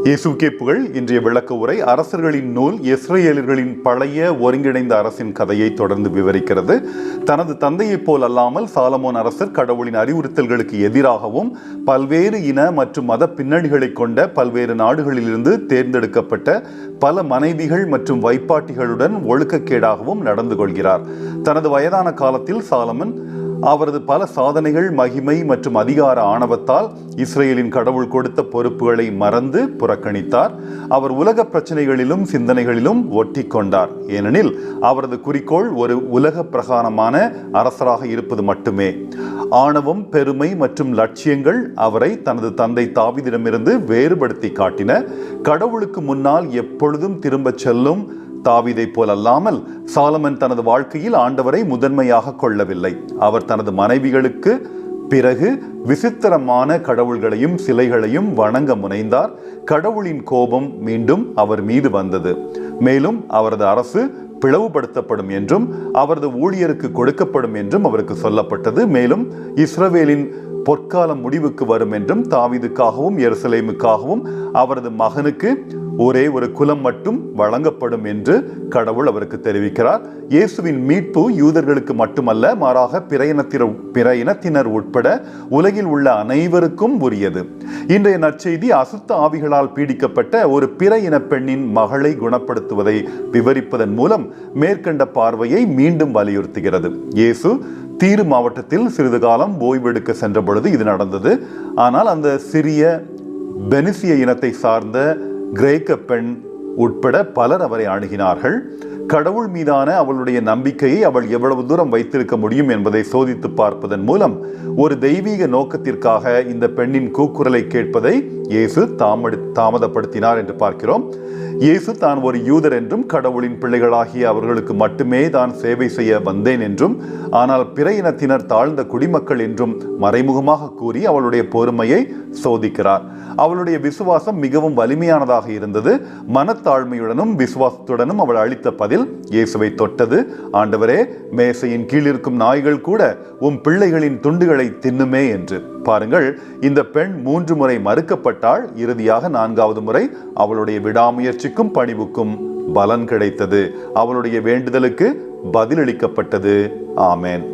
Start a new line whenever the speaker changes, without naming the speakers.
இயேசுவுக்கே புகழ். இன்றைய விளக்க உரை அரசர்களின் நூல் இஸ்ரவேலர்களின் பழைய ஒருங்கிணைந்த அரசின் கதையை தொடர்ந்து விவரிக்கிறது. தனது தந்தையைப் போல் அல்லாமல் சாலமோன் அரசர் கடவுளின் அறிவுறுத்தல்களுக்கு எதிராகவும் பல்வேறு இன மற்றும் மத பின்னணிகளை கொண்ட பல்வேறு நாடுகளிலிருந்து தேர்ந்தெடுக்கப்பட்ட பல மனைவிகள் மற்றும் வைப்பாட்டிகளுடன் ஒழுக்கக்கேடாகவும் நடந்து கொள்கிறார். தனது வயதான காலத்தில் சாலமன் அவரது பல சாதனைகள், மகிமை மற்றும் அதிகார ஆணவத்தால் இஸ்ரேலின் கடவுள் கொடுத்த பொறுப்புகளை மறந்து புறக்கணித்தார். அவர் உலக பிரச்சனைகளிலும் சிந்தனைகளிலும் ஒட்டி கொண்டார். ஏனெனில் அவரது குறிக்கோள் ஒரு உலக பிரகாரமான அரசராக இருப்பது மட்டுமே. ஆணவம், பெருமை மற்றும் லட்சியங்கள் அவரை தனது தந்தை தாவீதிடமிருந்து வேறுபடுத்தி காட்டின. கடவுளுக்கு முன்னால் எப்பொழுதும் திரும்பச் செல்லும் தாவீதை போல் அல்லாமல் சாலமன் தனது வாழ்க்கையில் ஆண்டவரை முதன்மையாக கொள்ளவில்லை. அவர் தனது மனைவிகளுக்கு பிறகு விசித்திரமான கடவுள்களையும் சிலைகளையும் வணங்க முனைந்தார். கடவுளின் கோபம் மீண்டும் அவர் மீது வந்தது. மேலும் அவரது அரசு பிளவுபடுத்தப்படும் என்றும் அவரது ஊழியருக்கு கொடுக்கப்படும் என்றும் அவருக்கு சொல்லப்பட்டது. மேலும் இஸ்ரவேலின் பொற்காலம் முடிவுக்கு வரும் என்றும் தாவீதுக்காகவும் எருசலேமுக்காகவும் அவரது மகனுக்கு ஒரே ஒரு குலம் மட்டும் வழங்கப்படும் என்று கடவுள் அவருக்கு தெரிவிக்கிறார். இயேசுவின் மீட்பு யூதர்களுக்கு மட்டுமல்ல, மாறாக பிற இனத்தினர் உட்பட உலகில் உள்ள அனைவருக்கும் உரியது. இன்றைய நற்செய்தி அசுத்த ஆவிகளால் பீடிக்கப்பட்ட ஒரு பிற இன பெண்ணின் மகளை குணப்படுத்துவதை விவரிப்பதன் மூலம் மேற்கண்ட பார்வையை மீண்டும் வலியுறுத்துகிறது. இயேசு தீரு மாவட்டத்தில் சிறிது காலம் ஓய்வெடுக்க சென்ற பொழுது இது நடந்தது. ஆனால் அந்த சிறிய பெனிசிய இனத்தை சார்ந்த கிரேக்க பெண் உட்பட பலர் அவரை அணுகினார்கள். கடவுள் மீதான அவளுடைய நம்பிக்கையை அவள் எவ்வளவு தூரம் வைத்திருக்க முடியும் என்பதை சோதித்து பார்ப்பதன் மூலம் ஒரு தெய்வீக நோக்கத்திற்காக இந்த பெண்ணின் கூக்குரலை கேட்பதை இயேசு தாமதப்படுத்தினார் என்று பார்க்கிறோம். இயேசு தான் ஒரு யூதர் என்றும் கடவுளின் பிள்ளைகளாகிய அவர்களுக்கு மட்டுமே தான் சேவை செய்ய வந்தேன் என்றும், ஆனால் பிற இனத்தினர் தாழ்ந்த குடிமக்கள் என்றும் மறைமுகமாக கூறி அவளுடைய பொறுமையை சோதிக்கிறார். அவளுடைய விசுவாசம் மிகவும் வலிமையானதாக இருந்தது. மனத்தாழ்மையுடனும் விசுவாசத்துடனும் அவள் அளித்த பதில் இயேசுவை தொட்டது. ஆண்டவரே, மேசையின் கீழ் இருக்கும் நாய்கள் கூட உம் பிள்ளைகளின் துண்டுகளை தின்னுமே என்று. பாருங்கள், இந்த பெண் 3 முறை மறுக்கப்பட்டாள். இறுதியாக 4வது முறை அவளுடைய விடாமுயற்சிக்கும் பணிவுக்கும் பலன் கிடைத்தது. அவளுடைய வேண்டுதலுக்கு பதிலளிக்கப்பட்டது. ஆமென்.